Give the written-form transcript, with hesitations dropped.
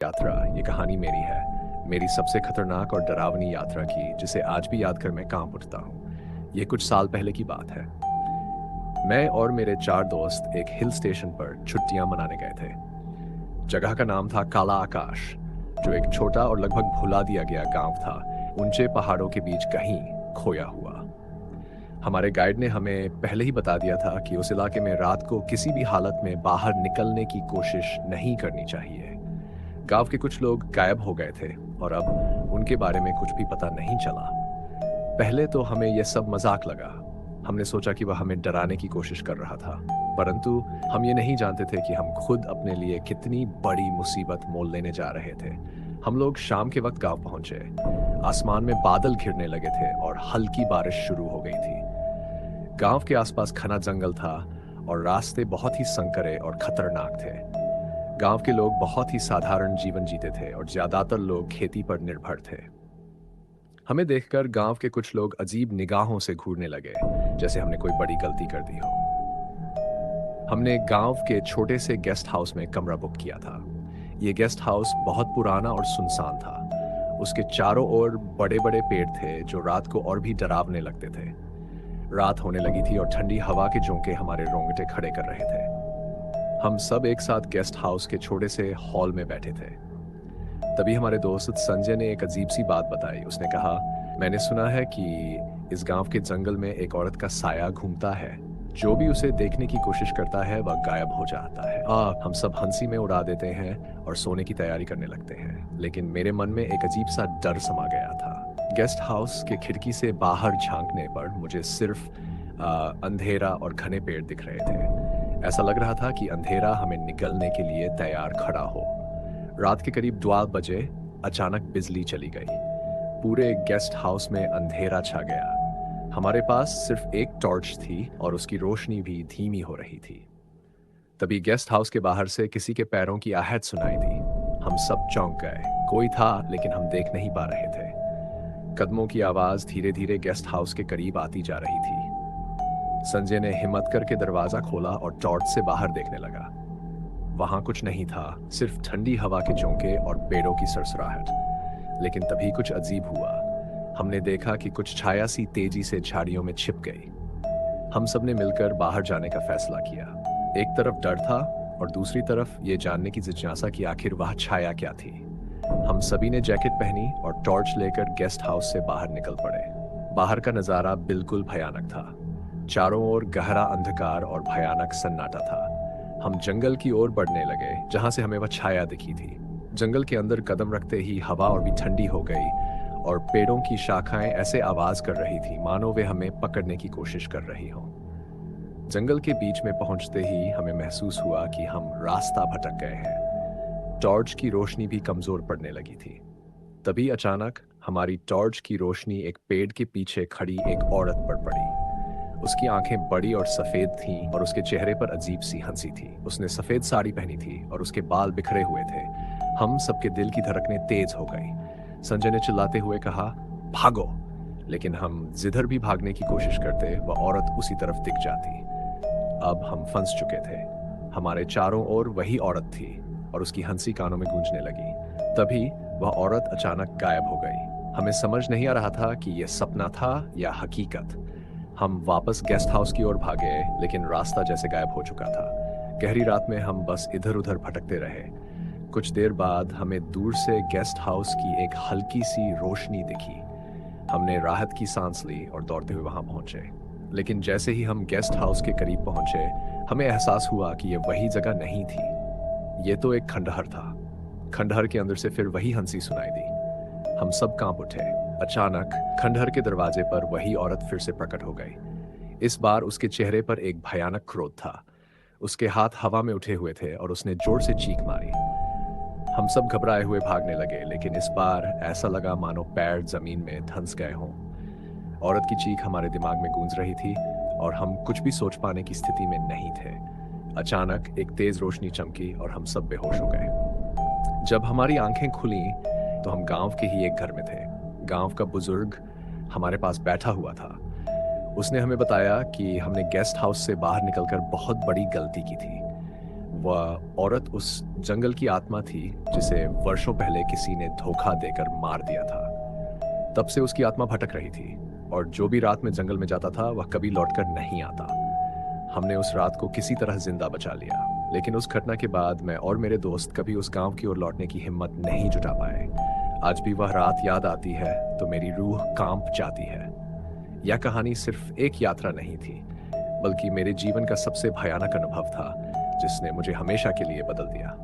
यात्रा ये कहानी मेरी है, मेरी सबसे खतरनाक और डरावनी यात्रा की, जिसे आज भी याद कर मैं कांप उठता हूँ। ये कुछ साल पहले की बात है। मैं और मेरे 4 दोस्त एक हिल स्टेशन पर छुट्टियां मनाने गए थे। जगह का नाम था काला आकाश, जो एक छोटा और लगभग भुला दिया गया गांव था, ऊंचे पहाड़ों के बीच कहीं खोया हुआ। हमारे गाइड ने हमें पहले ही बता दिया था कि उस इलाके में रात को किसी भी हालत में बाहर निकलने की कोशिश नहीं करनी चाहिए। गांव के कुछ लोग गायब हो गए थे और अब उनके बारे में कुछ भी पता नहीं चला। पहले तो हमें यह सब मजाक लगा। हमने सोचा कि वह हमें डराने की कोशिश कर रहा था, परंतु हम ये नहीं जानते थे कि हम खुद अपने लिए कितनी बड़ी मुसीबत मोल लेने जा रहे थे। हम लोग शाम के वक्त गांव पहुंचे। आसमान में बादल घिरने लगे थे और हल्की बारिश शुरू हो गई थी। गांव के आसपास घना जंगल था और रास्ते बहुत ही संकरे और खतरनाक थे। गांव के लोग बहुत ही साधारण जीवन जीते थे और ज्यादातर लोग खेती पर निर्भर थे। हमें देखकर गांव के कुछ लोग अजीब निगाहों से घूरने लगे, जैसे हमने कोई बड़ी गलती कर दी हो। हमने गांव के छोटे से गेस्ट हाउस में कमरा बुक किया था। ये गेस्ट हाउस बहुत पुराना और सुनसान था। उसके चारों ओर बड़े बड़े पेड़ थे जो रात को और भी डरावने लगते थे। रात होने लगी थी और ठंडी हवा के झोंके हमारे रोंगटे खड़े कर रहे थे। हम सब एक साथ गेस्ट हाउस के छोटे से हॉल में बैठे थे। तभी हमारे दोस्त संजय ने एक अजीब सी बात बताई। उसने कहा, मैंने सुना है कि इस गांव के जंगल में एक औरत का साया घूमता है। जो भी उसे देखने की कोशिश करता है वह गायब हो जाता है। हम सब हंसी में उड़ा देते हैं और सोने की तैयारी करने लगते हैं, लेकिन मेरे मन में एक अजीब सा डर समा गया था। गेस्ट हाउस के खिड़की से बाहर झांकने पर मुझे सिर्फ अंधेरा और घने पेड़ दिख रहे थे। ऐसा लग रहा था कि अंधेरा हमें निगलने के लिए तैयार खड़ा हो। रात के करीब 2 बजे अचानक बिजली चली गई। पूरे गेस्ट हाउस में अंधेरा छा गया। हमारे पास सिर्फ एक टॉर्च थी और उसकी रोशनी भी धीमी हो रही थी। तभी गेस्ट हाउस के बाहर से किसी के पैरों की आहट सुनाई दी। हम सब चौंक गए। कोई था, लेकिन हम देख नहीं पा रहे थे। कदमों की आवाज धीरे धीरे गेस्ट हाउस के करीब आती जा रही थी। संजय ने हिम्मत करके दरवाजा खोला और टॉर्च से बाहर देखने लगा। वहां कुछ नहीं था, सिर्फ ठंडी हवा के झोंके और पेड़ों की सरसराहट। लेकिन तभी कुछ अजीब हुआ। हमने देखा कि कुछ छाया सी तेजी से झाड़ियों में छिप गई। हम सब ने मिलकर बाहर जाने का फैसला किया। एक तरफ डर था और दूसरी तरफ ये जानने की जिज्ञासा कि आखिर वह छाया क्या थी। हम सभी ने जैकेट पहनी और टॉर्च लेकर गेस्ट हाउस से बाहर निकल पड़े। बाहर का नजारा बिल्कुल भयानक था। चारों ओर गहरा अंधकार और भयानक सन्नाटा था। हम जंगल की ओर बढ़ने लगे, जहां से हमें वह छाया दिखी थी। जंगल के अंदर कदम रखते ही हवा और भी ठंडी हो गई और पेड़ों की शाखाएं ऐसे आवाज कर रही थी मानो वे हमें पकड़ने की कोशिश कर रही हों। जंगल के बीच में पहुंचते ही हमें महसूस हुआ कि हम रास्ता भटक गए हैं। टॉर्च की रोशनी भी कमजोर पड़ने लगी थी। तभी अचानक हमारी टॉर्च की रोशनी एक पेड़ के पीछे खड़ी एक औरत पर पड़ी। उसकी आंखें बड़ी और सफेद थीं और उसके चेहरे पर अजीब सी हंसी थी। उसने सफेद साड़ी पहनी थी और उसके बाल बिखरे हुए थे। हम सबके दिल की धड़कनें तेज हो गई। संजय ने चिल्लाते हुए कहा, भागो! लेकिन हम जिधर भी भागने की कोशिश करते वह औरत उसी तरफ दिख जाती। अब हम फंस चुके थे। हमारे चारों ओर वही औरत थी और उसकी हंसी कानों में गूंजने लगी। तभी वह औरत अचानक गायब हो गई। हमें समझ नहीं आ रहा था कि यह सपना था या हकीकत। हम वापस गेस्ट हाउस की ओर भागे, लेकिन रास्ता जैसे गायब हो चुका था। गहरी रात में हम बस इधर उधर भटकते रहे। कुछ देर बाद हमें दूर से गेस्ट हाउस की एक हल्की सी रोशनी दिखी। हमने राहत की सांस ली और दौड़ते हुए वहां पहुंचे। लेकिन जैसे ही हम गेस्ट हाउस के करीब पहुंचे, हमें एहसास हुआ कि यह वही जगह नहीं थी। ये तो एक खंडहर था। खंडहर के अंदर से फिर वही हंसी सुनाई दी। हम सब कांप उठे। अचानक खंडहर के दरवाजे पर वही औरत फिर से प्रकट हो गई। इस बार उसके चेहरे पर एक भयानक क्रोध था। उसके हाथ हवा में उठे हुए थे और उसने जोर से चीख मारी। हम सब घबराए हुए भागने लगे, लेकिन इस बार ऐसा लगा मानो पैर जमीन में धंस गए हों। औरत की चीख हमारे दिमाग में गूंज रही थी और हम कुछ भी सोच पाने की स्थिति में नहीं थे। अचानक एक तेज रोशनी चमकी और हम सब बेहोश हो गए। जब हमारी आंखें खुली तो हम गांव के ही एक घर में थे। गांव का बुजुर्ग हमारे पास बैठा हुआ था। उसने हमें बताया कि हमने गेस्ट हाउस से बाहर निकलकर बहुत बड़ी गलती की थी। वह औरत उस जंगल की आत्मा थी जिसे वर्षों पहले किसी ने धोखा देकर मार दिया था। तब से उसकी आत्मा भटक रही थी और जो भी रात में जंगल में जाता था वह कभी लौटकर नहीं आता। हमने उस रात को किसी तरह जिंदा बचा लिया, लेकिन उस घटना के बाद मैं और मेरे दोस्त कभी उस गांव की ओर लौटने की हिम्मत नहीं जुटा पाए। आज भी वह रात याद आती है तो मेरी रूह कांप जाती है। यह कहानी सिर्फ एक यात्रा नहीं थी, बल्कि मेरे जीवन का सबसे भयानक अनुभव था जिसने मुझे हमेशा के लिए बदल दिया।